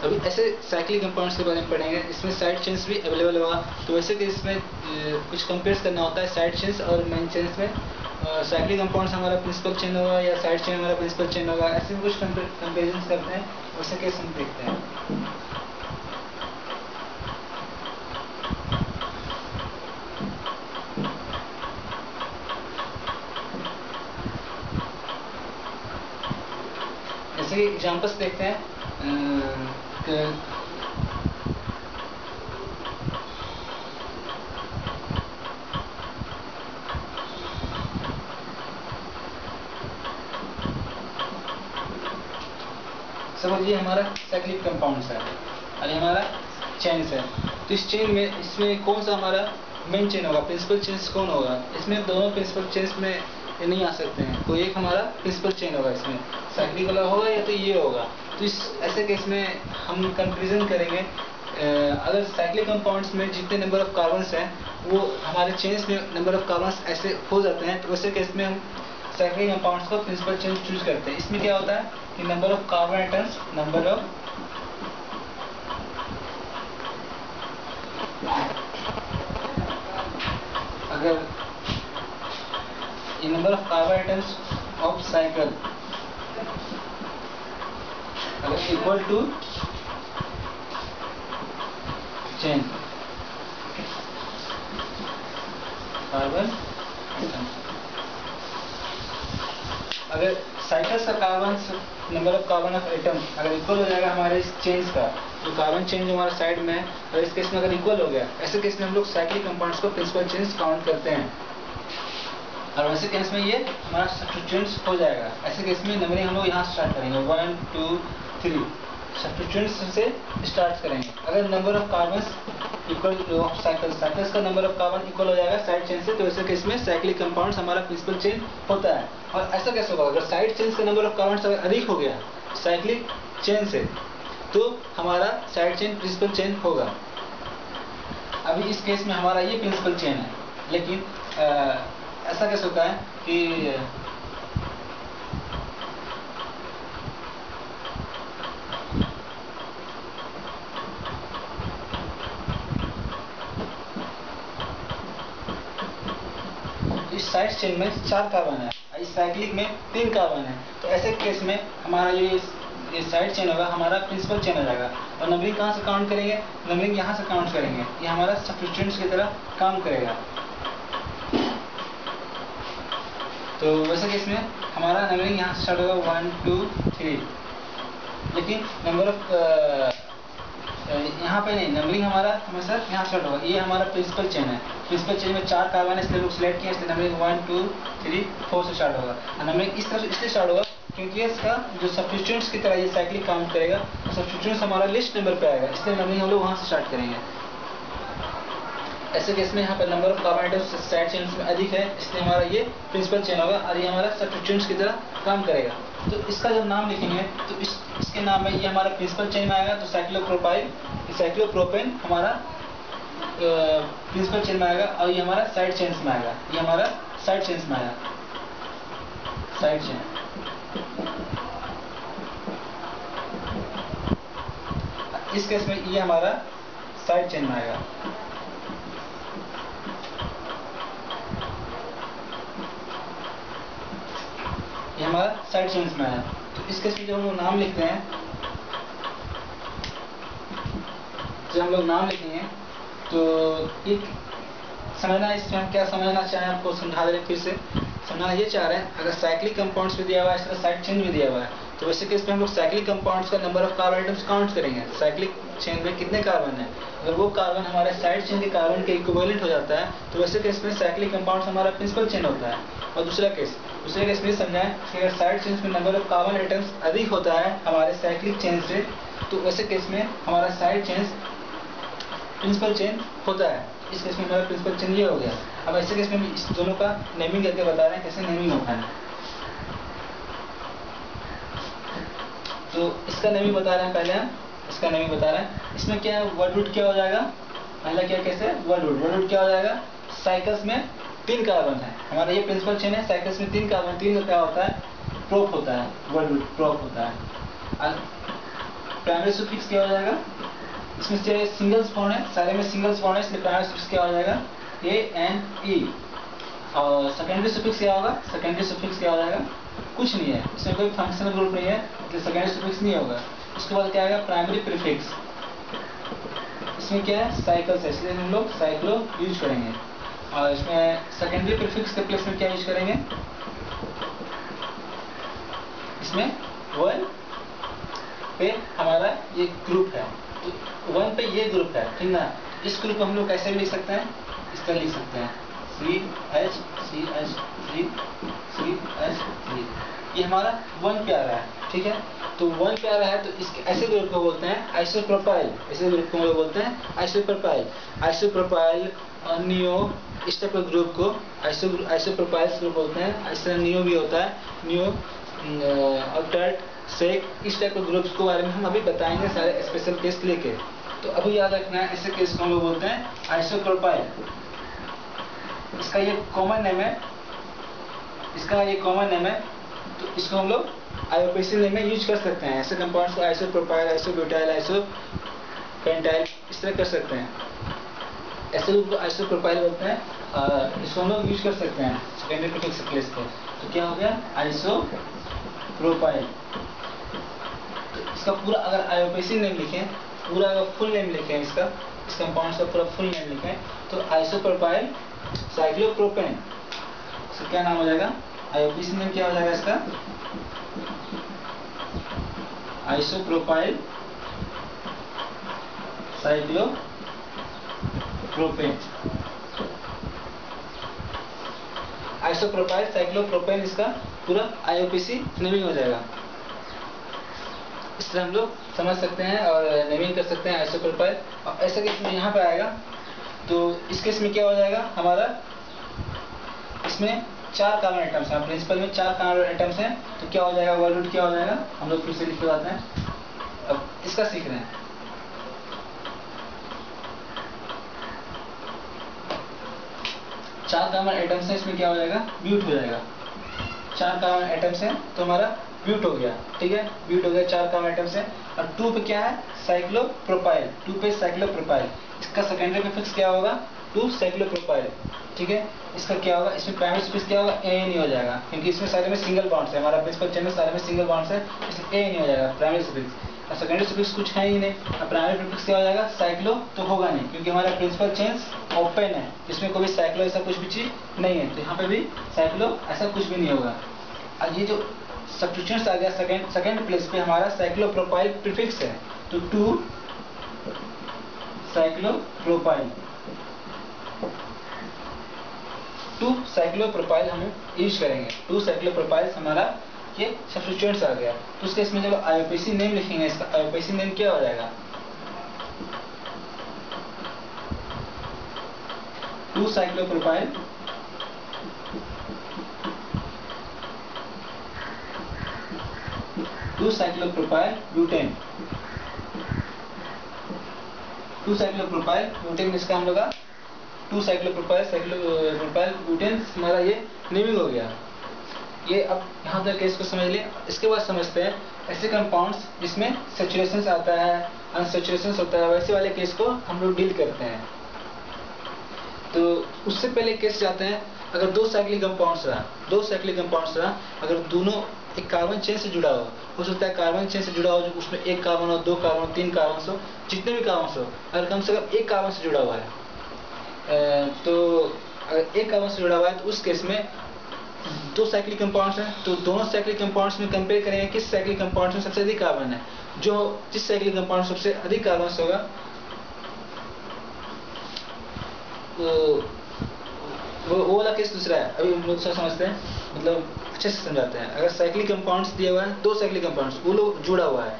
अभी ऐसे cyclic compounds के बारे में पढ़ेंगे, इसमें साइड चेन्स भी अवेलेबल होगा। तो वैसे कि इसमें कुछ कंपेयर करना होता है साइड चेन्स और मेन चेन्स में। साइक्लिक कंपाउंड्स हमारा प्रिंसिपल चेन होगा या साइड चेन हमारा प्रिंसिपल चेन होगा, ऐसे में कुछ कंपेरिजन करते हैं, वैसे केस हम देखते हैं। जैसे कि एग्जाम्पल्स देखते हैं, समझिए हमारा साइक्लिक कंपाउंड्स है और ये हमारा चेन्स है। तो इस चेन में इसमें कौन सा हमारा मेन चेन होगा, प्रिंसिपल चेन्स कौन होगा? इसमें दोनों प्रिंसिपल चेन्स में नहीं आ सकते हैं, कोई एक हमारा प्रिंसिपल चेन होगा, इसमें साइक्लिक वाला होगा या तो ये होगा। तो इस ऐसे केस में हम कंपेरिजन करेंगे। अगर साइक्लिक कंपाउंड्स में जितने नंबर ऑफ कार्बन्स हैं वो हमारे चेन्स में नंबर ऑफ कार्बन्स ऐसे हो जाते हैं, तो वैसे केस में हम साइक्लिक कंपाउंड्स को प्रिंसिपल चेन चूज करते हैं। इसमें क्या होता है कि number of carbon atoms, number of अगर ये number of carbon atoms of cycle अगर equal to chain carbon atoms, अगर साइकिल्स का carbon number of carbon of atom अगर इक्वल हो जाएगा हमारे इस चेन्स का, जो कार्बन चेन जो हमारा साइड में है, और इस केस में अगर इक्वल हो गया, ऐसे केस में हम लोग साइक्लिक कंपाउंड्स को प्रिंसिपल चेन्स काउंट करते हैं। और वैसे केस में ये हमारा सब्स्टिट्यूएंट्स हो जाएगा। ऐसे केस में नंबरिंग हम लोग यहाँ स्टार्ट करेंगे 1 2 3 सब्स्टिट्यूएंट्स से स्टार्ट करेंगे। अगर number of carbons equal of cycles का नंबर ऑफ कार्बन इक्वल हो जाएगा साइड चेन से, तो ऐसे केस में साइक्लिक कंपाउंड्स हमारा प्रिंसिपल चेन होता है। और ऐसा कैसे होगा, अगर साइड चेन का नंबर ऑफ कार्बन्स अगर अधिक हो गया साइक्लिक चेन से, तो हमारा साइड चेन प्रिंसिपल चेन होगा। अभी इस केस में हमारा ये प्रिंसिपल चेन है, लेकिन ऐसा कैसे होता है कि इस साइड चेन में 4 कार्बन है, इस साइक्लिक में 3 कार्बन है, तो ऐसे केस में हमारा ये साइड चेन होगा, हमारा प्रिंसिपल चेन हो जाएगा। और नंबरिंग कहाँ से काउंट करेंगे, नंबरिंग यहाँ से काउंट करेंगे, ये हमारा सब्स्टिट्यूएंट्स की तरह काम करेगा। तो वैसे केस में हमारा नंबरिंग यहाँ से स्टार्ट होगा 1 2 3, लेकिन नंबर ऑफ यहाँ पे नहीं, नंबरिंग हमारा हमेशा यहाँ स्टार्ट होगा। ये हमारा प्रिंसिपल चेन है, प्रिंसिपल चेन में 4 कार्बन है, इसलिए लोग सिलेक्ट किए, इसलिए नंबरिंग 1 2 3 4 से स्टार्ट होगा। और नंबरिंग इस तरह से इसलिए स्टार्ट होगा क्योंकि इसका जो सब्स्टिट्यूएंट्स की तरह ये साइक्लिक काउंट करेगा, सब्स्टिट्यूएंट्स हमारा लिस्ट नंबर पे आएगा, इसलिए नंबरिंग हम लोग वहाँ से स्टार्ट करेंगे। ऐसे केस में यहाँ पर number of carbon atoms side chains में अधिक है, इसलिए हमारा ये प्रिंसिपल चेन होगा और ये हमारा सब्स्टिट्यूएंट्स की तरह काम करेगा। तो इसका जब नाम लिखेंगे तो इसके नाम में ये हमारा प्रिंसिपल चेन में आएगा, तो साइक्लोप्रोपेन हमारा प्रिंसिपल चेन में आएगा, और ये हमारा साइड चेन्स में आएगा, ये हमारा साइड चेन्स में आएगा, साइड चेन। इस केस में ये हमारा साइड चेन में आएगा। ये हमारा साइड चेन्स में है। तो इस केस में जब हम लोग नाम लिखते हैं, जब हम लोग नाम लिखेंगे तो एक समझना, इसमें हम क्या समझना चाहें आपको समझा दे रहे हैं, फिर से समझना ये चाह रहे हैं। अगर साइक्लिक कंपाउंड्स भी दिया हुआ है, इस तरह साइड चेन भी दिया हुआ है, तो वैसे केस में हम लोग साइक्लिक कंपाउंड्स का number of carbon atoms count करेंगे। तो साइक्लिक चेन में कितने कार्बन है, अगर वो कार्बन हमारे साइड चेन के कार्बन के इक्विवेलेंट हो जाता है, तो वैसे केस में साइक्लिक कंपाउंड्स हमारा प्रिंसिपल चेन होता है। और दूसरे केस में समझाएं कि अगर साइड चेन में नंबर ऑफ कार्बन एटम्स अधिक होता है हमारे साइक्लिक चेन से, तो वैसे केस में हमारा साइड चेन प्रिंसिपल चेन होता है। इस केस में हमारा प्रिंसिपल चेन ये हो गया। अब ऐसे केस में इस दोनों का नेमिंग करके बता रहे हैं कैसे नेमिंग होता है। तो इसका नेमिंग बता रहे हैं, पहले हम इसका नेमिंग बता रहे हैं। इसमें क्या है, वर्ड रूट क्या हो जाएगा, पहला क्या कैसे वर्ड रूट क्या हो जाएगा, साइकिल्स में 3 कार्बन है, हमारा ये प्रिंसिपल चेन है, साइकिल्स में 3 कार्बन, 3 का क्या होता है, प्रोप होता है, वर्ड रूट प्रोप होता है। प्राइमरी सुफिक्स क्या हो जाएगा, इसमें से सिंगल्स बॉन्ड है, सारे में सिंगल्स बॉन्ड है, इसलिए प्राइमरी सुफिक्स क्या हो जाएगा ANE। और सेकेंडरी सुफिक्स क्या होगा, सेकेंडरी सुफिक्स क्या हो जाएगा, कुछ नहीं है, इसमें कोई फंक्शनल ग्रुप नहीं है, इसलिए सेकेंडरी सुफिक्स नहीं होगा। उसके बाद क्या आएगा प्राइमरी प्रीफिक्स, इसमें क्या है साइकिल्स है, इसलिए हम लोग साइक्लो यूज करेंगे। और इसमें सेकेंडरी प्रीफिक्स के प्लेस में क्या यूज करेंगे, इसमें 1 पे हमारा ये ग्रुप है, तो 1 पे ये ग्रुप है, ठीक ना। इस ग्रुप को हम लोग कैसे भी लिख सकते हैं, इस तरह लिख सकते हैं CH3, ये हमारा 1 पे आ रहा है, ठीक है। तो 1 पे आ रहा है, तो इसके ऐसे ग्रुप को बोलते हैं आइसोप्रोपाइल, ऐसे ग्रुप को हम लोग बोलते हैं आइसोप्रोपाइल। आइसोप्रोपाइल नियो, इस टाइप के ग्रुप को आइसोप्रोपाइल ग्रुप बोलते हैं। इस तरह नियो भी होता है, नियो और टर्ट, सेक, इस टाइप के ग्रुप्स के बारे में हम अभी बताएंगे सारे स्पेशल केस लेके। तो अभी याद रखना है, ऐसे केस को हम लोग बोलते हैं आइसोप्रोपाइल। इसका ये कॉमन नेम है, इसका ये कॉमन नेम है, तो इसको हम लोग आईओपीसी नेम में यूज कर सकते हैं। ऐसे कंपाउंड्स को आइसोप्रोपाइल, आइसोब्यूटाइल, आइसोपेंटाइल इस तरह कर सकते हैं। ऐसे ग्रुप को आइसोप्रोपाइल बोलते हैं, इसको हम लोग यूज कर सकते हैं सेकेंडरी प्रीफिक्स प्लेस पे। तो क्या हो गया आइसोप्रोपाइल। तो इसका पूरा अगर आईओपीसी नेम लिखें, पूरा अगर फुल नेम लिखें, इसका इस कंपाउंड का पूरा फुल नेम लिखें, तो आइसोप्रोपाइल साइक्लोप्रोपेन, इसका क्या नाम हो जाएगा, आईओपीसी नेम क्या हो जाएगा इसका, आइसोप्रोपाइल साइक्लोप्रोपेन। आइसोप्रोपाइल साइक्लोप्रोपेन इसका पूरा आईओपीसी नेमिंग हो जाएगा। इस तरह हम लोग समझ सकते हैं और नेमिंग कर सकते हैं आइसोप्रोपाइल। और ऐसा केस में यहाँ पे आएगा, तो इस केस में क्या हो जाएगा हमारा, इसमें 4 कार्बन एटम्स हैं, प्रिंसिपल में 4 कार्बन एटम्स हैं, तो क्या हो जाएगा वर्ड रूट क्या हो जाएगा, हम लोग फिर से लिख के आते हैं। अब इसका सीख रहे हैं, 4 कार्बन एटम्स हैं, इसमें क्या हो जाएगा ब्यूट हो जाएगा। 4 कार्बन एटम्स हैं तो हमारा ब्यूट हो गया, ठीक है, ब्यूट हो गया, 4 कार्बन एटम्स हैं। और 2 पे क्या है साइक्लोप्रोपाइल, 2 पे साइक्लोप्रोपाइल, इसका सेकेंडरी प्रीफिक्स क्या होगा 2 साइक्लोप्रोपाइल, ठीक है। इसका क्या होगा, इसमें प्राइमरी सुफिक्स क्या होगा ANE हो जाएगा, क्योंकि इसमें सारे में सिंगल बॉन्ड्स है, हमारा प्रिंसिपल चेन में सारे में सिंगल बॉन्ड्स है, इसलिए ANE हो जाएगा प्राइमरी सुफिक्स। और सेकेंडरी सुफिक्स कुछ है ही नहीं, और प्राइमरी प्रीफिक्स क्या हो जाएगा साइक्लो, तो होगा नहीं, क्योंकि हमारा प्रिंसिपल चेन्स ओपन है, इसमें कोई साइक्लो ऐसा कुछ भी चीज नहीं है, तो यहाँ पे भी साइक्लो ऐसा कुछ भी नहीं होगा। और ये जो सब्स्टिट्यूएंट्स आ गया सेकेंड प्लेस पे हमारा साइक्लोप्रोपाइल प्रीफिक्स है, तो 2 साइक्लोप्रोपाइल, 2 साइक्लोप्रोपाइल हम यूज करेंगे। 2 साइक्लोप्रोपाइल हमारा ये सब्स्टिट्यूएंट्स आ गया। तो उसके इसमें जब आईओपीसी नेम लिखेंगे, इसका आईओपीसी नेम क्या हो जाएगा 2 cyclopropyl, 2 cyclopropyl butane, 2 cyclopropyl butane, इसका हम लोग 2 साइक्लोप्रोपाइल ब्यूटेन हमारा ये नेमिंग हो गया। ये अब यहाँ तक केस को समझ लें। इसके बाद समझते हैं ऐसे कंपाउंड्स जिसमें सैचुरेशन आता है, अनसैचुरेशन होता है, वैसे वाले केस को हम लोग डील करते हैं। तो उससे पहले केस जाते हैं, अगर 2 साइक्लिक कंपाउंड्स रहा, अगर दोनों एक कार्बन चेन से जुड़ा हो सकता है कार्बन चेन से जुड़ा हो, जो उसमें 1 कार्बन हो, 2 कार्बन हो, 3 कार्बन हो, जितने भी कार्बन हो, अगर कम से कम 1 कार्बन से जुड़ा हुआ है, तो अगर 1 कार्बन से जुड़ा हुआ है, तो उस केस में 2 साइक्लिक कंपाउंड्स हैं, तो दोनों साइक्लिक कंपाउंड्स में कंपेयर करेंगे किस साइक्लिक कंपाउंड में सबसे अधिक कार्बन है। जिस साइक्लिक कंपाउंड सबसे अधिक कार्बन होगा वो वाला केस दूसरा है। अभी हम लोग समझते हैं, मतलब अच्छे से समझाते हैं। अगर साइक्लिक कंपाउंड्स दिए हुआ है, 2 साइक्लिक कंपाउंड्स, वो लोग जुड़ा हुआ है,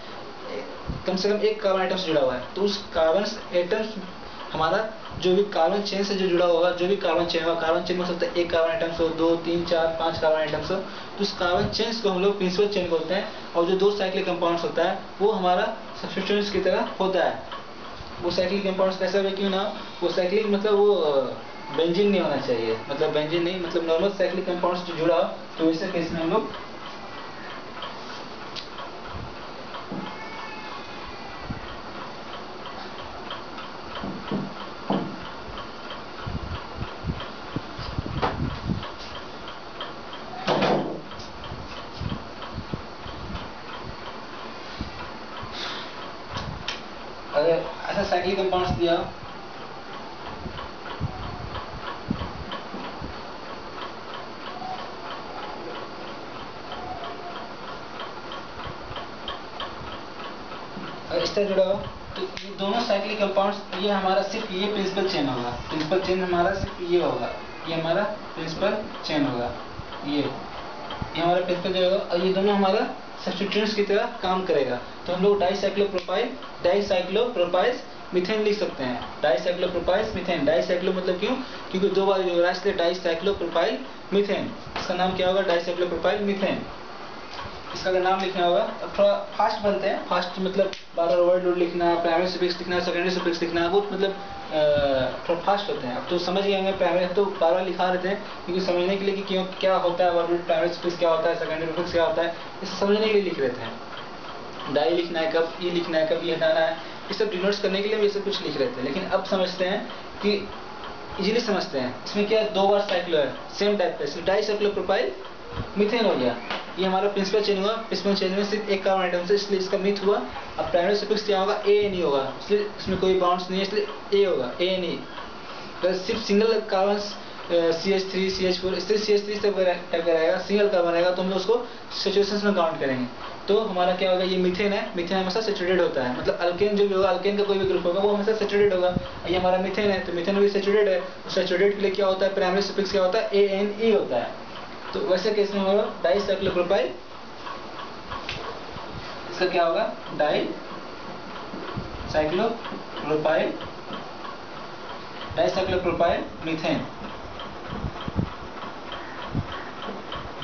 कम से कम 1 कार्बन एटम से जुड़ा हुआ है, तो उस कार्बन एटम्स हमारा जो भी कार्बन चेन से जो जुड़ा होगा, जो भी कार्बन चेन होगा, कार्बन चेन में हो सकता है 1 कार्बन एटम्स हो, 2, 3, 4, 5 कार्बन एटम्स हो, तो उस कार्बन चेन्स को हम लोग प्रिंसिपल चेन बोलते हैं। और जो 2 साइक्लिक कंपाउंड्स होता है वो हमारा सब्स्टिट्यूएंट्स की तरह होता है। वो साइक्लिक कंपाउंड्स कैसा भी क्यों ना, वो साइक्लिक मतलब वो बेंजीन नहीं होना चाहिए, मतलब बेंजीन नहीं, मतलब नॉर्मल साइक्लिक कंपाउंड्स जो जुड़ा हो, तो वैसे केस में हम लोग ऐसा साइक्लिक कंपाउंड्स दिया इस तरह जुड़ा हुआ, तो ये दोनों साइक्लिक कंपाउंड्स, ये हमारा सिर्फ ये प्रिंसिपल चेन होगा। प्रिंसिपल चेन हमारा सिर्फ ये होगा, ये हमारा प्रिंसिपल चेन होगा, ये हमारा प्रिंसिपल चेन होगा, और ये दोनों हमारा सब्स्टिट्यूएंट्स की तरह काम करेगा। तो हम लोग डाइसाइक्लोप्रोपाइल मीथेन लिख सकते हैं। डाइसाइक्लोप्रोपाइल मीथेन, डाइसाइक्लो मतलब क्यों? क्योंकि दो बार जो रहा, इसलिए डाइसाइक्लोप्रोपाइल मीथेन। इसका नाम क्या होगा? डाइसाइक्लोप्रोपाइल मीथेन। इसका अगर नाम लिखना होगा, अब थोड़ा फास्ट बनते हैं। फास्ट मतलब बार-बार वर्ड लोड लिखना, प्राइमरी सफिक्स लिखना, सेकेंडरी सफिक्स लिखना, बहुत मतलब थोड़ा फास्ट होते हैं। अब तो समझ गए होंगे, प्राइमरी तो बार-बार लिखा रहते हैं क्योंकि समझने के लिए कि क्यों क्या होता है वर्ड लोड, प्राइमरी सफिक्स क्या होता है, सेकेंडरी सफिक्स क्या होता है, इसे समझने के लिए लिख रहते हैं। डाई लिखना है कब, ई लिखना है कब, ई हटाना है, ये सब डिनोट्स करने के लिए हम ये सब कुछ लिख रहते हैं। लेकिन अब समझते हैं कि इजीली समझते हैं। इसमें क्या है, दो बार साइक्लो है सेम टाइप का, इसलिए डाइसाइक्लोप्रोपाइल मीथेन हो गया। ये हमारा प्रिंसिपल चेन हुआ। प्रिंसिपल चेन में सिर्फ एक कार्बन आइटम से, इसलिए इसका मीथ हुआ। अब प्राइमरी सफिक्स क्या होगा? ए एन ई होगा, इसलिए इसमें कोई बाउंड्स नहीं है, इसलिए ए होगा, ए एन ई। सिर्फ सिंगल कार्बन CH3 CH4 इससे CH3 टाइप का रहेगा, सिंगल कार्बन रहेगा तो हम लोग उसको सिचुएशंस में काउंट करेंगे। तो हमारा क्या होगा? ये मीथेन है। मीथेन हमेशा सैचुरेटेड होता है, मतलब अल्केन जो भी होगा, अल्केन का कोई भी ग्रुप होगा वो हमेशा सैचुरेटेड होगा। ये हमारा मीथेन है, तो मीथेन भी सैचुरेटेड है। सैचुरेटेड के लिए क्या होता है? प्राइमरी सफिक्स क्या होता है? ANE होता है। तो वैसे केस में होगा डाइसाइक्लोप्रोपाइल, इसका क्या होगा? डाइसाइक्लोप्रोपाइल मीथेन,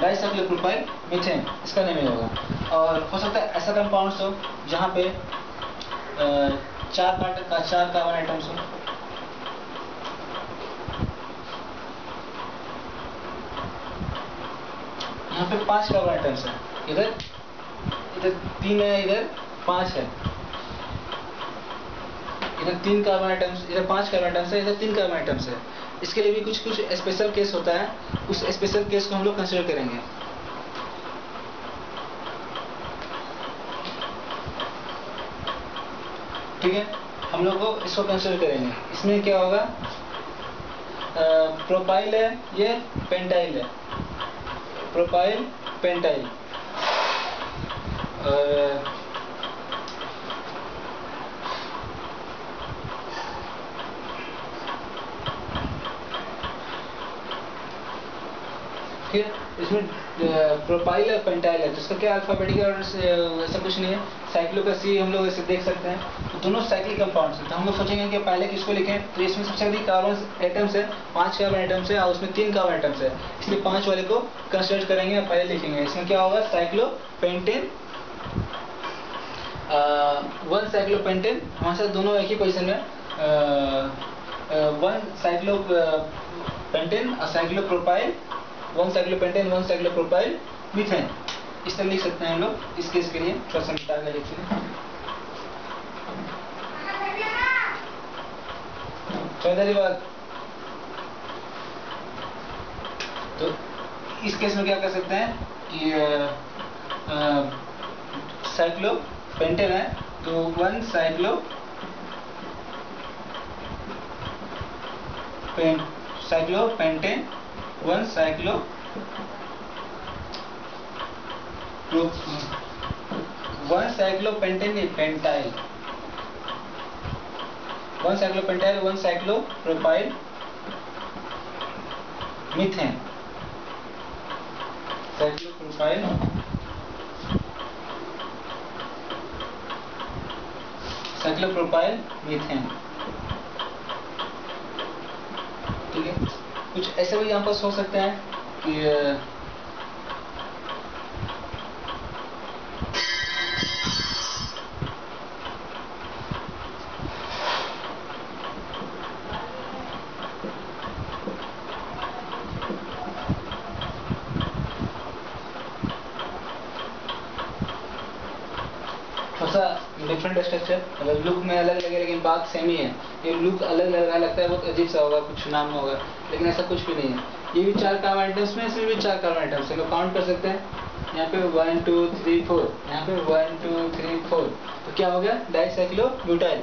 डाइसाइक्लोप्रोपाइल मीथेन इसका नेम होगा। और हो सकता है ऐसा कंपाउंड्स हो जहाँ पे चार कार्बन आइटम्स हो। यहाँ पे 5 कार्बन आइटम्स है, इधर 3 है, इधर 5 है, इधर 3 कार्बन आइटम्स, इधर 5 कार्बन आइटम्स है, इधर 3 कार्बन आइटम्स है। इसके लिए भी कुछ स्पेशल केस होता है, उस स्पेशल केस को हम लोग कंसिडर करेंगे। ठीक है, हम लोग को इसको कंसिडर करेंगे। इसमें क्या होगा? प्रोपाइल है, ये पेंटाइल है, प्रोपाइल पेंटाइल। ठीक है, इसमें प्रोपाइल है, पेंटाइल है, तो इसका क्या अल्फाबेटिक ऑर्डर से ऐसा कुछ नहीं है। साइक्लो का सी हम लोग ऐसे देख सकते हैं। तो दोनों साइक्लिक कंपाउंड्स हैं, तो हम लोग सोचेंगे कि पहले किसको लिखें। तो इसमें सबसे अधिक कार्बन आइटम्स है, 5 कार्बन आइटम्स है, और उसमें 3 कार्बन आइटम्स है, इसलिए 5 वाले को कंसिडर करेंगे और पहले लिखेंगे। इसमें क्या होगा? साइक्लोपेंटेन, 1 साइक्लोपेंटेन, हमारे साथ दोनों एक ही पोजिशन में, 1 साइक्लोपेंटेन और साइक्लोप्रोपाइल, 1 साइक्लोपेंटेन 1 साइक्लोप्रोपाइल मीथेन। इस तरह लिख सकते हैं हम लोग। इस केस के लिए थोड़ा सा मिटा कर लिखिए। चौधरी बात, तो इस केस में क्या कर सकते हैं कि साइक्लोपेंटेन है, तो 1 cyclopentane 1 cyclopentane pentyl, 1 साइक्लोपेंटाइल 1 cyclopropyl methane, cyclopropyl methane. ठीक है, कुछ ऐसे भी यहाँ पर हो सकते हैं कि डिफरेंट स्ट्रक्चर, मतलब लुक में अलग लगे लेकिन बात सेम ही है। ये लुक अलग लग रहा लगता है, बहुत अजीब सा होगा, कुछ नाम होगा, लेकिन ऐसा कुछ भी नहीं है। ये भी 4 कार्बन आइटम्स में, इसमें भी 4 कार्बन आइटम्स है, लोग काउंट कर सकते हैं। यहाँ पे 1 2 3 4, यहाँ पे 1 2 3 4, तो क्या हो गया? डाइसाइक्लोब्यूटाइल।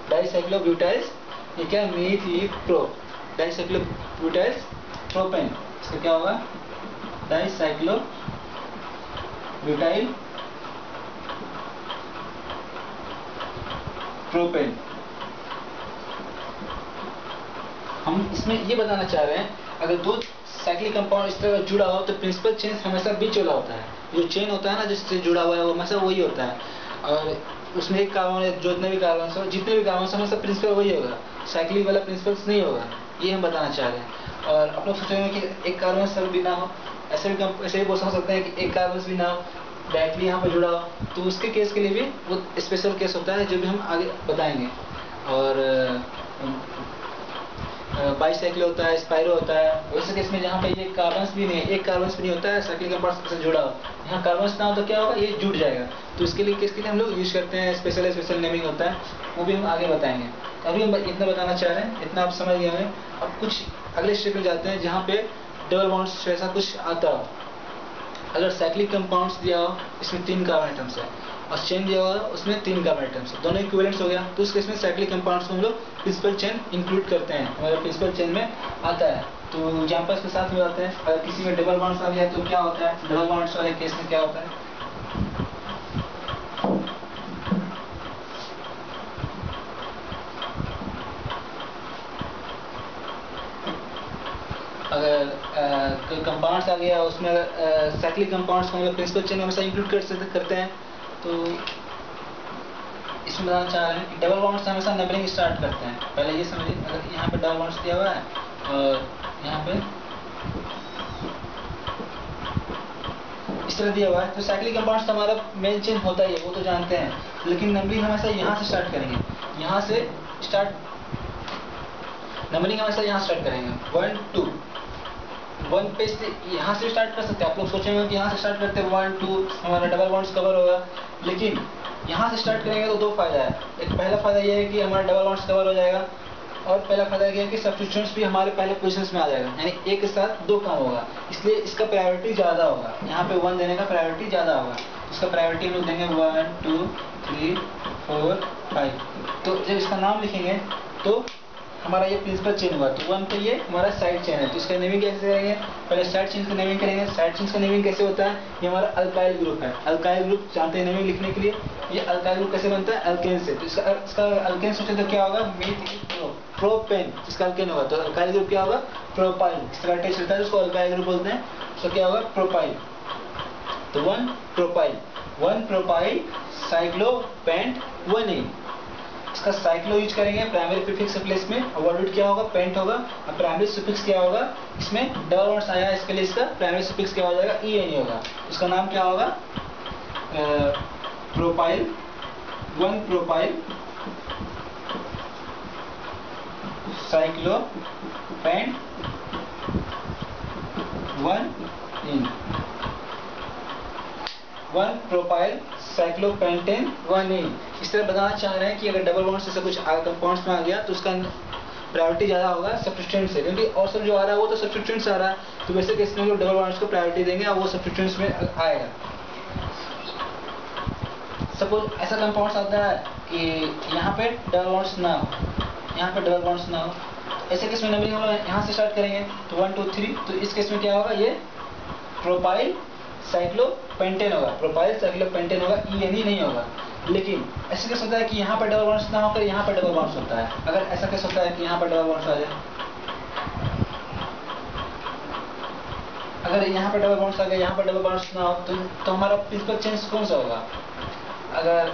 डाइसाइक्लोब्यूटाइल्स, ये क्या है, मीथिप्रो, डाइसाइक्लोब्यूटाइल्स प्रोपेन, इसका क्या होगा, डाइसाइक्लोब्यूटाइल प्रोपेन। हम इसमें ये बताना चाह रहे हैं, अगर दो साइक्लिक कंपाउंड इस तरह जुड़ा हो तो प्रिंसिपल चेन हमेशा बीच वाला होता है। जो चेन होता है ना जिससे जुड़ा हुआ है वो हमेशा वही होता है, और उसमें एक कार्बन, जितने भी कार्बन हमेशा प्रिंसिपल वही होगा, साइक्लिक वाला प्रिंसिपल्स नहीं होगा। ये हम बताना चाह रहे हैं। और आप लोग सोच रहे हैं कि एक कार्बन सब भी ना हो, ऐसे भी बोल सकते हैं कि एक कार्बन भी ना हो, डायरेक्टली यहाँ पर जुड़ा हो, तो उसके केस के लिए भी वो स्पेशल केस होता है जो भी हम आगे बताएंगे। और बाईसाइक्ल होता है, स्पाइरो होता है, वैसे केस में जहाँ पे ये कार्बन्स भी नहीं है, एक कार्बन्स भी नहीं होता है, साइक्लिक कंपाउंड से जुड़ा हो, यहाँ कार्बन्स ना हो तो क्या होगा, ये जुड़ जाएगा। तो इसके लिए किसके लिए हम लोग यूज करते हैं, स्पेशल नेमिंग होता है, वो भी हम आगे बताएंगे। अभी हम इतना बताना चाह रहे हैं, इतना आप समझ गए हमें। अब कुछ अगले स्टेप में जाते हैं जहाँ पे डबल बॉन्ड्स जैसा कुछ आता हो। अगर साइक्लिक कंपाउंड्स दिया हो, इसमें 3 कार्बन आइटम्स है, और चेन दिया हुआ उसमें 3 कार्बन आइटम्स है, दोनों इक्विवेलेंट्स हो गया, तो उस केस में साइक्लिक कंपाउंड्स को हम लोग प्रिंसिपल चेन इंक्लूड करते हैं, हमारे प्रिंसिपल चेन में आता है। तो एग्जांपल्स के साथ में आते हैं। अगर किसी में डबल बॉन्ड्स आ गया तो क्या होता है, डबल बॉन्ड्स वाले केस में क्या होता है, अगर कोई कंपाउंड्स आ गया उसमें साइक्लिक कंपाउंड्स को हम लोग प्रिंसिपल चेन में हमेशा इंक्लूड करते हैं। तो इसमें बताना चाह रहे हैं कि डबल बॉन्ड्स से हमेशा नंबरिंग स्टार्ट करते हैं। पहले ये समझिए, अगर यहाँ पे डबल बॉन्ड्स दिया हुआ है और यहाँ पे इस तरह दिया हुआ है, तो साइक्लिक कंपाउंड्स तो हमारा मेन चेन होता ही है, वो तो जानते हैं, लेकिन नंबरिंग हमेशा यहाँ से स्टार्ट करेंगे, यहाँ से नंबरिंग हमेशा यहाँ स्टार्ट करेंगे, 1 2 1 पे यहाँ से स्टार्ट कर सकते हैं। आप लोग सोचेंगे कि यहाँ से स्टार्ट करते हैं 1 2 हमारा डबल बॉन्ड्स कवर होगा, लेकिन यहाँ से स्टार्ट करेंगे तो 2 फायदा है। एक पहला फायदा ये है कि हमारा डबल बॉन्ड्स कवर हो जाएगा, और पहला फायदा ये है कि सब्स्टिट्यूएंट्स भी हमारे पहले पोजीशंस में आ जाएगा, यानी एक के साथ 2 काम होगा, इसलिए इसका प्रायोरिटी ज़्यादा होगा। यहाँ पे 1 देने का प्रायोरिटी ज़्यादा होगा, इसका प्रायोरिटी हम लोग देंगे 1 2 3 4 5। तो जब इसका नाम लिखेंगे तो हमारा ये प्रिंसिपल चेन हुआ, तो 1 पे ये हमारा साइड चेन है, तो इसका नेमिंग कैसे करेंगे, पहले साइड चेन का नेमिंग करेंगे। साइड चेन का नेमिंग कैसे होता है, ये हमारा अल्काइल ग्रुप है, अल्काइल ग्रुप जानते हैं नेमिंग लिखने के लिए। ये अल्काइल ग्रुप कैसे बनता है, अल्केन से, तो इसका अल्केन सोचे तो क्या होगा, प्रोपेन, इसका अल्केन होगा, तो अल्काइल ग्रुप क्या होगा, प्रोपाइल, इसका टेस्ट रहता है उसको अल्काइल ग्रुप बोलते हैं, उसका क्या होगा, प्रोपाइल। तो 1 प्रोपाइल साइक्लोपेंट 1A, इसका साइक्लो यूज करेंगे प्राइमरी प्रीफिक्स प्लेस में, और वर्ड क्या होगा, पेंट होगा, और प्राइमरी सुफिक्स क्या होगा, इसमें डबल बॉन्ड्स आया इसके लिए इसका प्राइमरी सुफिक्स क्या हो जाएगा, EN होगा, इसका नाम क्या होगा, propyl 1 propyl cyclopent 1 propyl cyclopentane 1A। इस तरह बताना चाह रहे हैं कि अगर डबल बॉन्ड से कुछ कंपाउंड्स में आ गया तो उसका प्रायोरिटी ज़्यादा होगा सब्स्टिट्यूएंट से, क्योंकि और सब जो आ रहा है वो तो सब्स्टिट्यूएंट से आ रहा है, तो वैसे केस में हम लोग डबल बॉन्ड्स को प्रायोरिटी देंगे और वो सब्स्टिट्यूएंट्स में आएगा। सपोज ऐसा कंपाउंड्स आता है कि यहाँ पे डबल बॉन्ड्स ना हो, यहाँ पे डबल बॉन्ड्स ना हो, ऐसे केस में नंबरिंग हम लोग यहाँ से स्टार्ट करेंगे, तो 1 2 3, तो इस केस में क्या होगा, ये प्रोपाइल साइक्लोपेंटेन होगा, प्रोपाइल साइक्लोपेंटेन होगा, ENE नहीं होगा। लेकिन ऐसा केस होता है कि यहाँ पर डबल बॉन्ड्स ना होकर यहाँ पर डबल बॉन्ड्स होता है। अगर ऐसा केस होता है कि यहाँ पर डबल बॉन्ड्स आ जाए, अगर यहाँ पर डबल बॉन्ड्स आ गए, यहाँ पर डबल बॉन्ड्स ना हो, तो हमारा प्रिंसिपल चेंज कौन सा होगा, अगर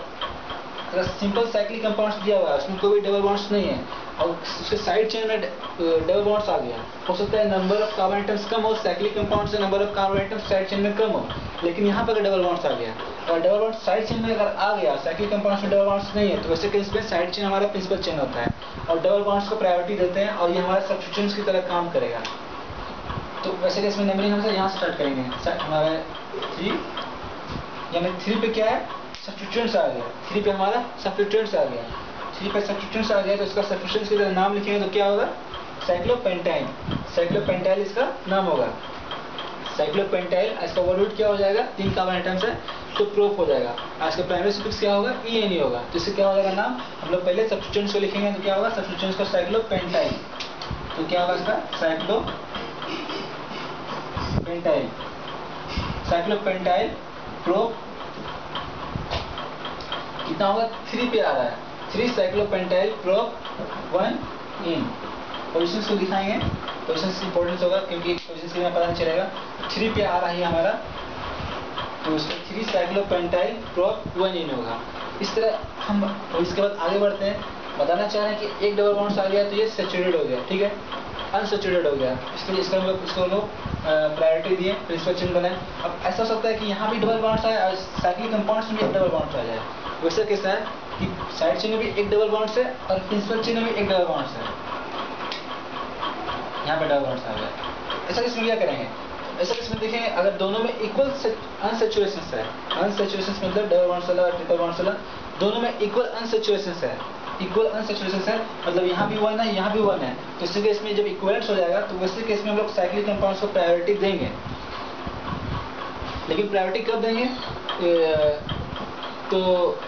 सिंपल साइक्लिक कंपाउंड्स दिया हुआ है उसमें कोई भी डबल बॉन्ड्स नहीं है और उसके साइड चेन में डबल बॉन्ड्स आ गया, हो सकता है नंबर ऑफ कार्बन आइटम्स कम हो, साइक्लिक कंपाउंड से number of carbon atoms side chain में कम हो, लेकिन यहाँ पर अगर डबल बॉन्ड्स आ गया और डबल बॉन्ड साइड चेन में अगर आ गया, साइक्लिक कंपाउंड्स में डबल बॉन्ड्स नहीं है, तो वैसे केस में साइड चेन हमारा प्रिंसिपल चेन होता है और डबल बॉन्ड्स को प्रायोरिटी देते हैं और ये हमारा सब्स्टिट्यूएंट्स की तरह काम करेगा। तो वैसे केस में नंबरिंग हम यहाँ से स्टार्ट करेंगे, हमारे 3, यानी 3 पे क्या है, सब्स्टिट्यूएंट्स आ गया, 3 पे हमारा सब्स्टिट्यूएंट्स आ गया, 3 पे सब्स्टिट्यूएंट्स आ गया, तो इसका सब्स्टिट्यूएंट्स की तरह नाम लिखेंगे तो क्या होगा, साइक्लोपेंटाइन, साइक्लोपेंटाइल इसका नाम होगा, साइक्लोपेंटाइल, इसका वर्ड रूट क्या हो जाएगा, 3 कार्बन आइटम्स है तो प्रोप हो जाएगा। आज का प्राइमरी सफिक्स क्या होगा, ENE होगा। तो इससे क्या हो जाएगा नाम, हम लोग पहले सब्स्टिट्यूएंट्स को लिखेंगे तो क्या होगा, सब्स्टिट्यूएंट्स को साइक्लोपेंटाइल, तो क्या होगा इसका साइक्लोपेंटाइल, साइक्लोपेंटाइल प्रोप कितना होगा, 3 पे आ रहा है, 3 साइक्लोपेंटाइल प्रोप 1 इन। पोजिशंस को दिखाएंगे, पोजिशंस की इंपॉर्टेंस होगा क्योंकि पोजिशंस के लिए पता नहीं चलेगा। 3 पे आ रहा है हमारा, तो उसमें 3 साइक्लोपेंटाइल प्रोप 1 इन होगा। इस तरह हम इसके बाद आगे बढ़ते हैं। बताना चाह रहे हैं कि एक डबल बॉन्ड्स आ गया तो ये सैचुरेटेड हो गया, ठीक है, अनसैचुरेटेड हो गया, इसलिए इसका हम लोग इसको लोग प्रायोरिटी दिए, प्रिंसिपल चेन बनाए। अब ऐसा हो सकता है कि यहाँ भी डबल बॉन्ड्स आए और साइक्लिक कंपाउंड्स में भी एक डबल बॉन्ड्स आ जाए। वैसे कैसा है कि साइड चेन में भी एक डबल बॉन्ड्स है और प्रिंसिपल चेन में भी एक डबल बॉन्ड्स है, यहाँ पे डबल बॉन्ड्स आ गया। ऐसा केस में क्या करेंगे, ऐसा केस में देखेंगे अगर दोनों में इक्वल अनसैचुरेशन है, अनसैचुरेशन मतलब डबल बॉन्ड्स वाला और ट्रिपल बॉन्ड्स वाला दोनों में इक्वल अनसैचुरेशन है, इक्वल अनसैचुरेशन है मतलब यहाँ भी 1 है यहाँ भी 1 है, तो इसी केस में जब इक्वलेंट्स हो जाएगा तो वैसे केस में हम लोग साइक्लिक कंपाउंड्स को प्रायोरिटी देंगे। लेकिन प्रायोरिटी कब देंगे, तो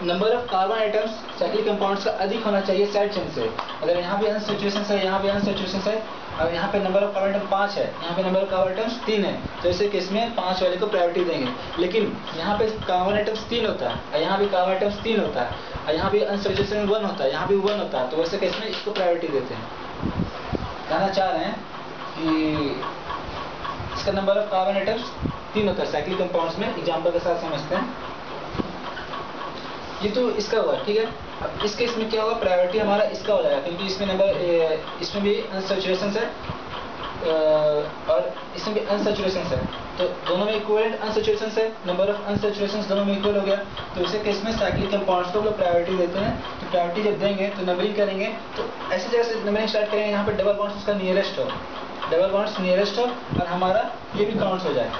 number of carbon atoms cyclic compounds का अधिक होना चाहिए साइड चेन से। अगर यहाँ भी अनसैचुरेशन है, यहाँ भी अनसैचुरेशन है और यहाँ पे नंबर ऑफ कार्बन आइटम 5 है, यहाँ पे नंबर ऑफ कार्बन आइटम्स 3 है, तो ऐसे केस में 5 वाले को प्रायोरिटी देंगे। लेकिन यहाँ पे कार्बन आइटम्स 3 होता है और यहाँ भी कार्बन आइटम्स 3 होता है और यहाँ भी अनसैचुरेशन 1 होता है, यहाँ भी 1 होता है, तो वैसे केस में इसको प्रायोरिटी देते हैं। कहना चाह रहे हैं कि इसका नंबर ऑफ कार्बन आइटम्स 3 होता है साइक्लिक कंपाउंड्स में, एग्जाम्पल के साथ समझते हैं। ये तो इसका हुआ, ठीक है। अब इस केस में क्या होगा, प्रायोरिटी हमारा इसका हो जाएगा क्योंकि इसमें इसमें भी अनसैचुरेशन है और इसमें भी अनसैचुरेशन है, तो दोनों में इक्विवेलेंट अनसैचुरेशन है, नंबर ऑफ अनसैचुरेशन दोनों में इक्वल हो गया, तो इस केस में साइक्लिक कंपाउंड्स को हम लोग प्रायोरिटी देते हैं। तो प्रायोरिटी जब देंगे तो नंबरिंग करेंगे, तो ऐसी जगह से नंबरिंग स्टार्ट करेंगे यहाँ पे डबल बॉन्ड्स उसका नियरेस्ट हो, डबल बॉन्ड्स नियरेस्ट हो और हमारा ये भी काउंट हो जाए,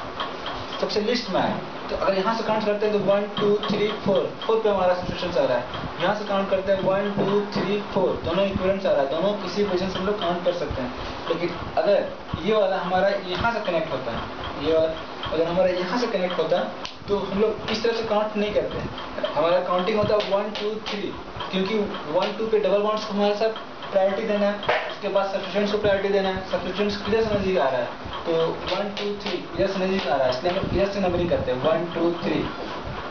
सबसे लिस्ट में आए। तो अगर यहाँ से काउंट करते हैं तो 1 2 3 4 पे हमारा सब्स्टिट्यूशन आ रहा है, यहाँ से काउंट करते हैं 1 2 3 4 दोनों इक्विवेलेंट्स आ रहा है, दोनों किसी पोजीशन से हम लोग काउंट कर सकते हैं। लेकिन अगर ये वाला हमारा यहाँ से कनेक्ट होता है, ये वाला अगर हमारा यहाँ से कनेक्ट होता है तो हम लोग इस तरह से काउंट नहीं करते हैं, हमारा काउंटिंग होता है 1 2 3, क्योंकि 1 2 पे डबल बॉन्ड्स को हमारे साथ प्रायोरिटी देना है, उसके बाद सब्स्टिट्यूएंट्स को प्रायोरिटी देना है, सब्स्टिट्यूएंट्स इधर से नजदीक आ रहा है तो 1 2 3 इधर से नजदीक आ रहा है, इसलिए हम इधर से नंबरिंग करते हैं 1 2 3,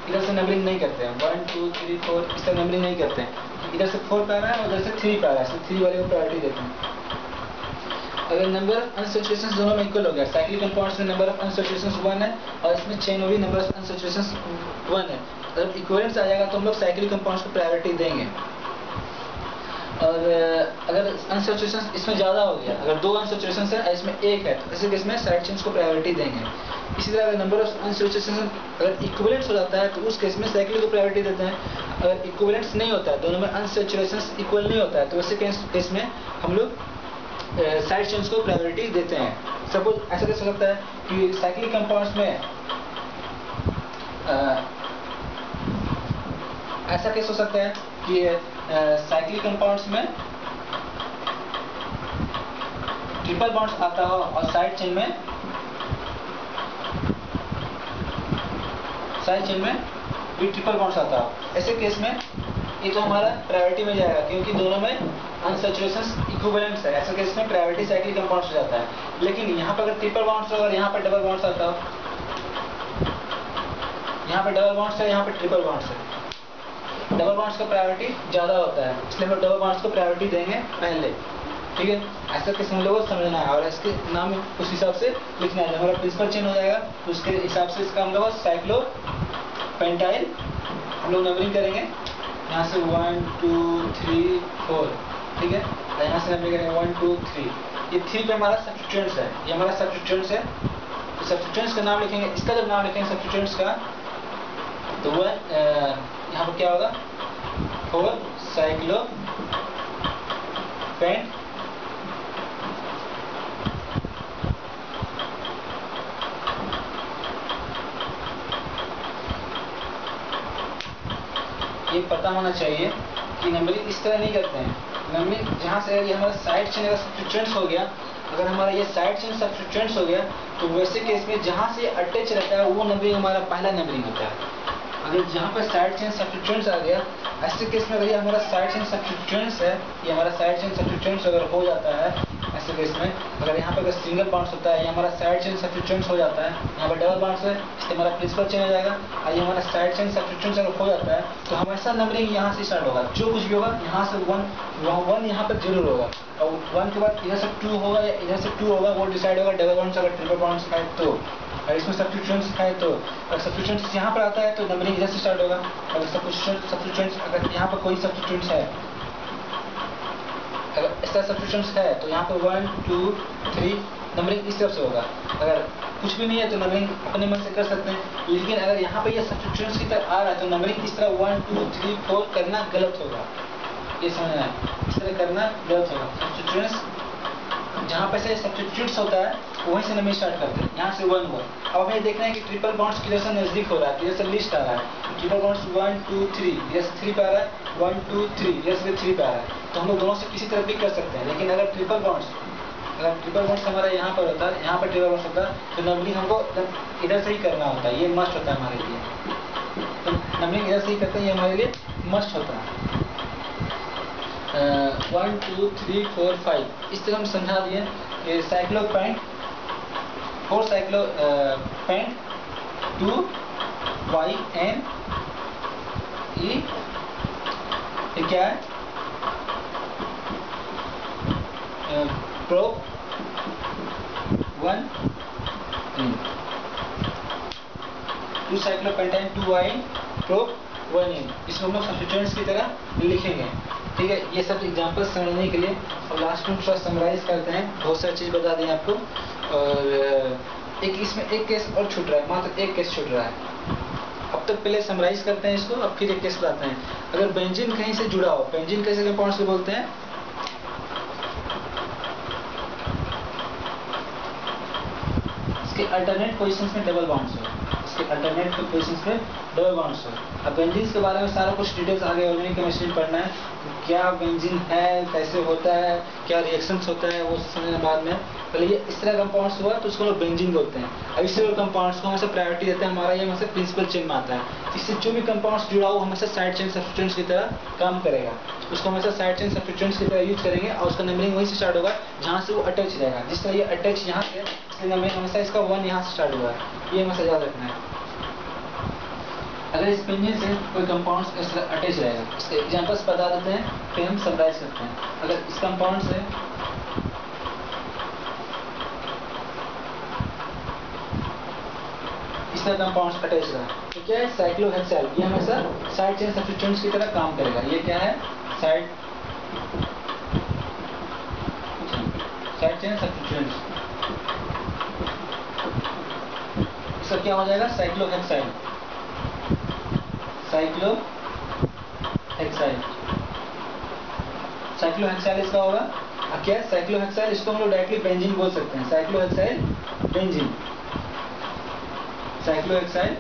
इधर से नंबरिंग नहीं करते हैं 1 2 3 4, इस तरह नंबरिंग नहीं करते हैं, इधर से 4 पे आ रहा है और इधर से 3 पे आ रहा है, इसलिए 3 वाले को प्रायोरिटी देते हैं। अगर नंबर ऑफ अनसैचुरेशंस दोनों में इक्वल हो गया, साइक्लिक कंपाउंड्स में नंबर ऑफ अनसैचुरेशंस 1 है और इसमें चेन में भी नंबर ऑफ अनसैचुरेशंस 1 है, अगर इक्विवेलेंट्स आ जाएगा तो हम लोग साइक्लिक कंपाउंड्स को प्रायोरिटी देंगे। और अगर अनसैचुरेशन इसमें ज़्यादा हो गया, अगर 2 अनसैचुरेशन है इसमें 1 है, तो ऐसे केस में साइड चेन्स को प्रायोरिटी देंगे। इसी तरह अगर नंबर ऑफ अनसैचुरेशन अगर इक्विवेलेंट्स हो जाता है तो उस केस में साइक्लिक को प्रायोरिटी देते हैं। अगर इक्विवेलेंट्स नहीं होता है, दोनों में अनसैचुरेशन इक्वल नहीं होता है, तो वैसे केस में हम लोग साइड चेन्स को प्रायोरिटी देते हैं। सपोज ऐसा कैसे हो सकता है कि साइक्लिक कंपाउंड्स में ऐसा केस हो सकता है कि साइक्लिक कंपाउंड्स में ट्रिपल बॉन्ड्स आता हो और साइड चेन में भी ट्रिपल बॉन्ड्स आता हो, ऐसे केस में ये तो हमारा प्रायोरिटी में जाएगा क्योंकि दोनों में अनसैचुरेशंस इक्विवेलेंट्स है, ऐसे केस में प्रायोरिटी साइक्लिक कंपाउंड्स हो जाता है। लेकिन यहाँ पर अगर ट्रिपल बॉन्ड्स हो और यहाँ पर डबल बॉन्ड्स आता हो, यहाँ पे डबल बॉन्ड्स है यहाँ पे ट्रिपल बॉन्ड्स है, डबल बॉन्ड्स का प्रायोरिटी ज़्यादा होता है, इसलिए हम लोग डबल बॉन्ड्स को प्रायोरिटी देंगे पहले, ठीक है। ऐसा किसी हम लोगों को समझना है और इसके नाम उस हिसाब से लिखना है, हमारा प्रिंसिपल चेन हो जाएगा तो उसके हिसाब से इसका हम लोग साइक्लोपेंटाइल हम लोग नंबरिंग करेंगे, यहाँ से 1 2 3 4, ठीक है, यहाँ से नंबरिंग करेंगे 1 2 3, ये 3 पे हमारा सब्स्टिट्यूएंट्स है, ये हमारा सब्स्टिट्यूएंट्स है, तो सब्स्टिट्यूएंट्स का नाम लिखेंगे, इसका जब नाम लिखेंगे सब्स्टिट्यूएंट्स का तो वह यहाँ पर क्या होगा 4 साइक्लोपेंट ये पता होना चाहिए कि नंबरिंग इस तरह नहीं करते हैं, नंबरिंग जहाँ से ये हमारा साइड चेन का सब्स्टिट्यूएंट्स हो गया अगर हमारा ये साइड चेन सब्स्टिट्यूएंट्स हो गया तो वैसे केस में जहाँ से अटैच रहता है वो नंबरिंग हमारा पहला नंबरिंग होता है। अगर जहाँ पर साइड चेन सब्स्टिट्यूएंट्स आ गया, ऐसे केस में अगर ये हमारा साइड चेन सब्स्टिट्यूएंट्स है, ये हमारा साइड चेन सब्स्टिट्यूएंट्स अगर हो जाता है ऐसे केस में, अगर यहाँ पर अगर सिंगल बॉन्ड्स होता है, ये हमारा साइड चेन सब्स्टिट्यूएंट्स हो जाता है, यहाँ पर डबल बॉन्ड्स है, इससे हमारा प्रिंसिपल चेन हो जाएगा। और ये हमारा साइड चेन सब्स्टिट्यूएंट्स अगर हो जाता है तो हमेशा नंबरिंग यहाँ से स्टार्ट होगा। जो कुछ भी होगा यहाँ से 1 यहाँ पर जरूर होगा, और 1 के बाद इधर से 2 होगा या इधर से 2 होगा, वो डिसाइड होगा डबल बॉन्ड्स अगर ट्रिपल बॉन्ड्स है तो। और इसमें सब्स्टिट्यूएंट्स है तो अगर सब्स्टिट्यूएंट्स यहाँ पर आता है तो नंबरिंग इधर से स्टार्ट होगा। अगर सब्स्टिट्यूएंट्स अगर यहाँ पर कोई सब्स्टिट्यूएंट्स है, अगर इसका सब्स्टिट्यूएंट्स है तो यहाँ पर 1 2 3 नंबरिंग इस तरफ से होगा। अगर कुछ भी नहीं है तो नंबरिंग अपने मन से कर सकते हैं, लेकिन अगर यहाँ पर ये सब्स्टिट्यूएंट्स की तरह आ रहा है तो नंबरिंग इस तरह 1 2 3 4 करना गलत होगा। ये समझना है, इस तरह करना गलत होगा। सब्स्टिट्यूएंट्स जहाँ पर से सब्स्टिट्यूट्स होता है वहीं से नंबरिंग स्टार्ट करते हैं, यहाँ से 1 हुआ। अब हमें देखना है कि ट्रिपल बॉन्ड्स किधर से नजदीक हो रहा है, किधर से लिस्ट आ रहा है। ट्रिपल बॉन्ड्स 1 2 3 इधर से 3 पे आ रहा है, 1 2 3 इधर से 3 पे आ रहा है, तो हम लोग दोनों से किसी तरफ भी कर सकते हैं। लेकिन अगर ट्रिपल बॉन्ड्स हमारा यहाँ पर होता है, यहाँ पर ट्रिपल बॉन्ड्स होता है, तो नंबरिंग हमको इधर से ही करना होता है, ये मस्ट होता है हमारे लिए। तो नंबरिंग इधर से ही करते हैं, ये हमारे लिए मस्ट होता है। 1 2 3 4 5 इस तरह हम समझा दिए कि cyclo pant 4 cyclo pant 2 Y N E, ये क्या है, pro 1 2 cyclo pentyne 2 Y pro 1 N, इसको हम लोग सब्स्टिट्यूएंट्स की तरह लिखेंगे। ठीक है, ये सब एग्जांपल्स समझने के लिए। और लास्ट में थोड़ा समराइज करते हैं, बहुत सारी चीज़ बता दें आपको। और एक इसमें एक केस और छूट रहा है, मात्र एक केस छूट रहा है। अब तक पहले समराइज करते हैं इसको, अब फिर एक केस बताते हैं। अगर बेंजीन कहीं से जुड़ा हो, बेंजीन कैसे कंपाउंड्स को बोलते हैं, इसके अल्टरनेट पोजीशंस में डबल बॉन्ड्स हो, इसके अल्टरनेट पोजीशंस में डबल बॉन्ड्स हो। अब बेंजीन के बारे में सारा कुछ डिटेल्स आगे ऑर्गेनिक केमिस्ट्री में पढ़ना है, क्या बेंजीन है, कैसे होता है, क्या रिएक्शंस होता है, वो समझने बाद में। पहले ये इस तरह कंपाउंड्स हुआ तो उसको लोग बेंजीन बोलते हैं। अब इस तरह कंपाउंड्स को हमेशा प्रायोरिटी देते हैं, हमारा ये हमेशा प्रिंसिपल चेन में आता है। इससे जो भी कंपाउंड्स जुड़ा हो हमेशा साइड चेन सब्स्टिट्यूएंट्स की तरह काम करेगा, उसको हमेशा साइड चेन सब्स्टिट्यूएंट्स की तरह यूज करेंगे, और उसका नंबरिंग वहीं से स्टार्ट होगा जहाँ से वो अटैच रहेगा। जिस तरह ये अटैच यहाँ से, इसलिए नंबरिंग हमेशा इसका 1 यहाँ से स्टार्ट हुआ है, ये हमेशा याद रखना है। अगर इस बेंजीन से कोई कंपाउंड्स इस तरह अटैच रहेगा, इसके एग्जांपल्स बता देते हैं, फिर हम समराइज करते हैं। अगर इस कंपाउंड से इस तरह कंपाउंड्स अटैच रहा तो क्या है, साइक्लोहेक्साइल, ये हमेशा साइड चेन सब्स्टिट्यूएंट्स की तरह काम करेगा। ये क्या है, साइड चेन सब्स्टिट्यूएंट्स, इसका क्या हो जाएगा, साइक्लोहेक्साइल, साइक्लोहेक्साइल इसका होगा। अब क्या है, साइक्लोहेक्साइल, इसको हम लोग डायरेक्टली बेंजीन बोल सकते हैं, साइक्लोहेक्साइल बेंजीन, साइक्लोहेक्साइल।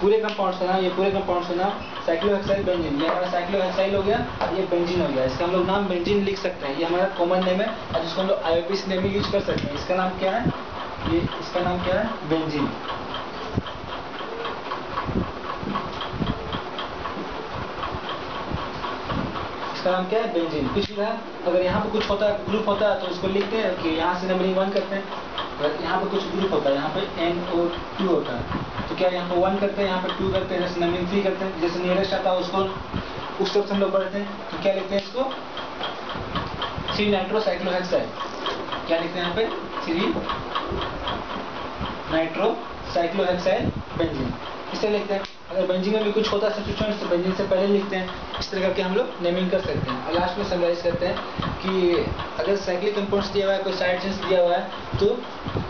पूरे कंपाउंड्स का नाम, ये पूरे कंपाउंड्स का नाम साइक्लोहेक्साइल बेंजीन, ये हमारा साइक्लोहेक्साइल हो गया, और ये बेंजीन हो गया। इसका हम लोग नाम बेंजीन लिख सकते हैं, ये हमारा कॉमन नेम है, और जिसको हम लोग आईयूपीएसी नेम में यूज कर सकते हैं। इसका नाम क्या है, ये इसका नाम क्या है, बेंजीन। इसका नाम क्या है, बेंजीन। कुछ भी रहा, अगर यहाँ पे कुछ होता है, ग्रुप होता है, तो उसको लिखते हैं कि यहाँ से नंबरिंग 1 करते हैं। अगर यहाँ पे कुछ ग्रुप होता है, यहाँ पे NO2 होता है, तो क्या यहाँ पे 1 करते हैं, यहाँ पे 2 करते हैं, जैसे नंबरिंग 3 करते हैं। जैसे नियरेस्ट आता है उसको उस तरफ से हम लोग बढ़ते हैं, तो क्या लिखते हैं इसको, 3 नाइट्रोसाइक्लोहेक्साइल। क्या लिखते हैं यहाँ पे, 3 नाइट्रोसाइक्लोहेक्साइल बेंजीन, इसे लिखते हैं। अगर बेंजीन में भी कुछ होता है सब्स्टिट्यूएंट्स तो बेंजीन से पहले लिखते हैं। इस तरह करके हम लोग नेमिंग कर सकते हैं। और लास्ट में समराइज करते हैं कि अगर साइक्लिक कंपाउंड्स दिया हुआ है, कोई साइड चेन्स दिया हुआ है, तो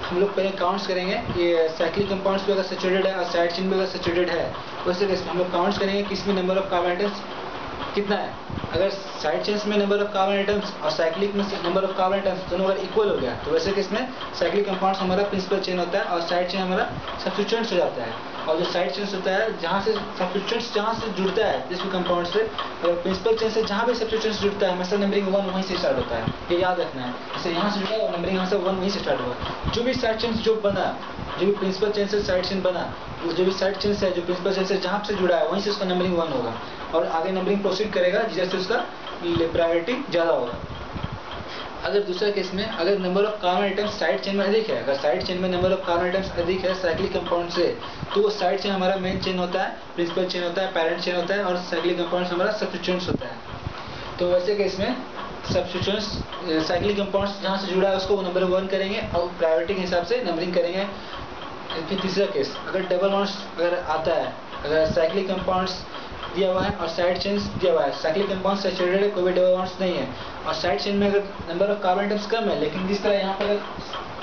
हम लोग पहले काउंट्स करेंगे कि साइक्लिक कंपाउंड्स भी अगर सैचुरेटेड है और साइड चेन भी अगर सैचुरेटेड है, वैसे हम लोग काउंट्स करेंगे कि इसमें नंबर ऑफ कार्बन एटम्स कितना है, अगर साइड चेन्स में नंबर ऑफ कार्बन आइटम्स और साइक्लिक में नंबर ऑफ कार्बन आइटम्स दोनों अगर इक्वल हो गया तो वैसे केस में साइक्लिक कंपाउंड्स हमारा प्रिंसिपल चेन होता है और साइड चेन हमारा सब्स्टिट्यूएंट्स हो जाता है। और जो साइड चेन्स होता है जहाँ से सब्स्टिट्यूएंट्स जहाँ से जुड़ता है जिस भी कंपाउंड से, अगर प्रिंसिपल चेन से जहाँ भी सब्स्टिट्यूएंट्स जुड़ता है हमेशा नंबरिंग 1 वहीं से स्टार्ट होता है, ये याद रखना है। जैसे यहाँ से जुड़ा है नंबरिंग यहाँ से 1 वहीं से स्टार्ट हुआ। जो भी साइड चेन्स जो बना, जो भी प्रिंसिपल चेन से साइड चेन बना, जो भी साइड चेन्स है जो प्रिंसिपल चेन से जहाँ से जुड़ा है वहीं से उसका नंबरिंग 1 होगा और आगे नंबरिंग प्रोसीड करेगा जैसे उसका प्रायोरिटी ज़्यादा होगा। अगर दूसरा केस में अगर number of carbon atoms side chain में अधिक है, अगर साइड चेन में नंबर ऑफ कार्बन आइटम्स अधिक है साइक्लिक कंपाउंड से, तो वो साइड चेन हमारा मेन चेन होता है, प्रिंसिपल चेन होता है, पैरेंट चेन होता है और साइक्लिक कंपाउंड्स हमारा सब्स्टिट्यूएंट्स होता है। तो वैसे केस में सब्स्टिट्यूएंट्स साइक्लिक कंपाउंड्स जहाँ से जुड़ा है उसको नंबर 1 करेंगे और प्रायोरिटी के हिसाब से नंबरिंग करेंगे। फिर तीसरा केस अगर डबल बॉन्ड्स अगर आता है, अगर साइक्लिक कंपाउंड्स दिया हुआ है और साइड चेन्स दिया हुआ है, साइक्लिक कंपाउंड सैचुरेटेड है, कोई भी डबल बॉन्ड्स नहीं है और साइड चेन में अगर नंबर ऑफ कार्बन आइटम्स कम है लेकिन जिस तरह यहाँ पर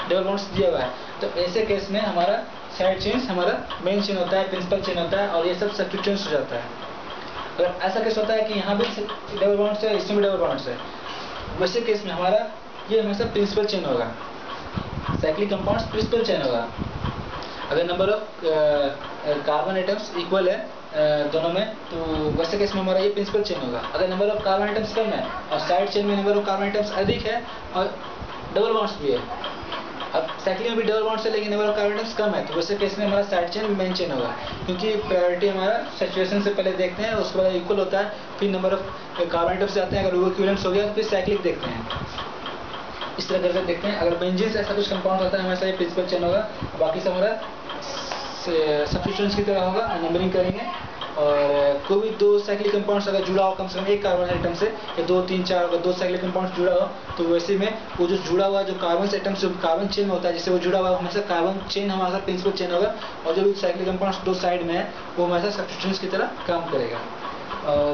डबल बॉन्ड्स दिया हुआ है, तो ऐसे केस में हमारा साइड चेन्स हमारा मेन चेन होता है, प्रिंसिपल चेन होता है और ये सब सब्स्टिट्यूएंट्स हो जाता है। अगर ऐसा केस होता है कि यहाँ भी डबल बॉन्ड्स है, इसमें भी डबल बॉन्ड्स है, वैसे केस में हमारा ये हमेशा प्रिंसिपल चेन होगा, साइक्लिक कंपाउंड्स प्रिंसिपल चेन होगा। अगर number of carbon atoms equal है दोनों में, तो वैसे केस में हमारा ये प्रिंसिपल चेन होगा। अगर नंबर ऑफ कार्बन आइटम्स कम है और साइड चेन में नंबर ऑफ कार्बन आइटम्स अधिक है और डबल बॉन्ड्स भी है, अब साइक्लिक में भी डबल बॉन्ड्स है लेकिन नंबर ऑफ कार्बन आइटम्स कम है, तो वैसे केस में हमारा साइड चेन मेन चेन होगा, क्योंकि प्रायोरिटी हमारा सैचुरेशन से पहले देखते हैं, उसके बाद इक्वल होता है, फिर नंबर ऑफ कार्बन आइटम्स जाते हैं, अगर वो इक्विवेलेंस हो गया तो फिर साइक्लिक देखते हैं। इस तरह करके देखते हैं। अगर बेंजीन से ऐसा कुछ कंपाउंड होता है हमेशा ये प्रिंसिपल चेन होगा, बाकी सब हमारा सब्स्टिट्यूएंट्स की तरह होगा, नंबरिंग करेंगे। और कोई भी दो साइक्लिक कंपाउंड्स अगर जुड़ा हो कम से कम एक कार्बन आइटम से, या 2, 3, 4 अगर 2 साइक्लिक कंपाउंड्स जुड़ा हो, तो वैसे में वो जो जुड़ा हुआ जो कार्बन आइटम्स जो कार्बन चेन में होता है जिससे वो जुड़ा हुआ हमेशा कार्बन चेन हमारा प्रिंसिपल चेन होगा, और जो भी साइक्लिक कंपाउंड्स 2 साइड में है वो हमेशा सब्स्टिट्यूएंट्स की तरह काम करेगा। और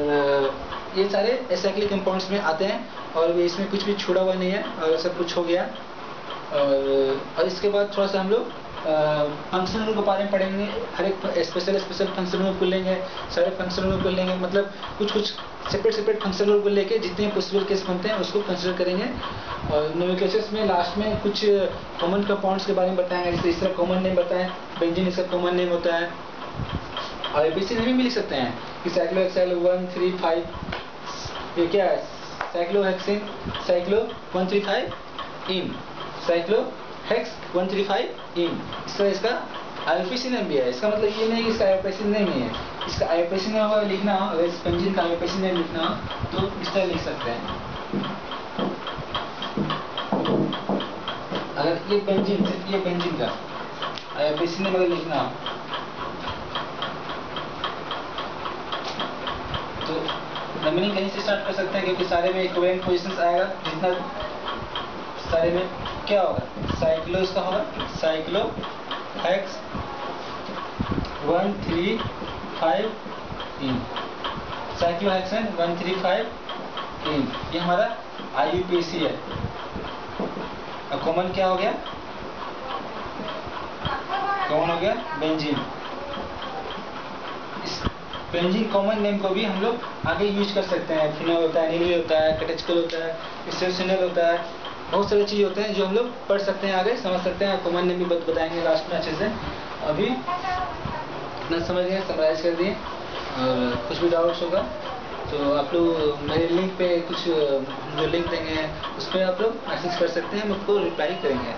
ये सारे एसाइक्लिक कंपाउंड्स में आते हैं और इसमें कुछ भी छुड़ा हुआ नहीं है और सब कुछ हो गया। और इसके बाद थोड़ा सा हम लोग फंक्शनल ग्रुप के बारे में पढ़ेंगे, हर एक स्पेशल फंक्शनल ग्रुप को लेंगे, सारे फंक्शनल ग्रुप को लेंगे, मतलब कुछ सेपरेट फंक्शनल ग्रुप को लेके जितने पॉसिबल केस बनते हैं उसको कंसिडर करेंगे। और नोमेनक्लेचर्स में लास्ट में कुछ कॉमन कंपाउंड्स के बारे में बताएंगे, जैसे इस तरह कॉमन नेम बताएं, बेंजीन इसका कॉमन नेम होता है। और एबीसी नेम भी लिख सकते हैं कि साइक्लोहेक्सेन 1, 3, 5, ये क्या है, साइक्लोहेक्सेन साइक्लो 135 इन, साइक्लोहेक्स 135 इन, इस तरह इसका आईयूपीएसी नेम भी है। इसका मतलब ये नहीं कि इसका आईयूपीएसी नेम ही है, इसका आईयूपीएसी नेम अगर लिखना हो, अगर इस बेंजीन का आईयूपीएसी नेम लिखना हो तो इस तरह लिख सकते हैं। अगर ये बेंजीन, सिर्फ ये बेंजीन का आईयूपीएसी नेम अगर लिखना हो तो नंबरिंग कहीं से स्टार्ट कर सकते हैं, क्योंकि सारे में इक्विवेलेंट पोजीशंस आएगा, जितना सारे में क्या होगा, साइक्लो इसका होगा, साइक्लो हेक्स 135 इन, साइक्लोहेक्सेन 135 इन, ये हमारा आईयूपीएसी है। अब कॉमन क्या हो गया, कॉमन हो गया बेंजीन। बेंजीन कॉमन नेम को भी हम लोग आगे यूज कर सकते हैं, फिनोल होता है, नील होता है, कैटेचिकल होता है, स्टेरसिनल होता है, बहुत सारी चीज़ होते हैं जो हम लोग पढ़ सकते हैं, आगे समझ सकते हैं। कॉमन नेम भी बताएंगे लास्ट में अच्छे से। अभी इतना समझ गए, समराइज कर दिए, और कुछ भी डाउट्स होगा तो आप लोग मेरे लिंक पे कुछ जो लिंक देंगे उस पर आप लोग मैसेज कर सकते हैं, हम आपको रिप्लाई करेंगे।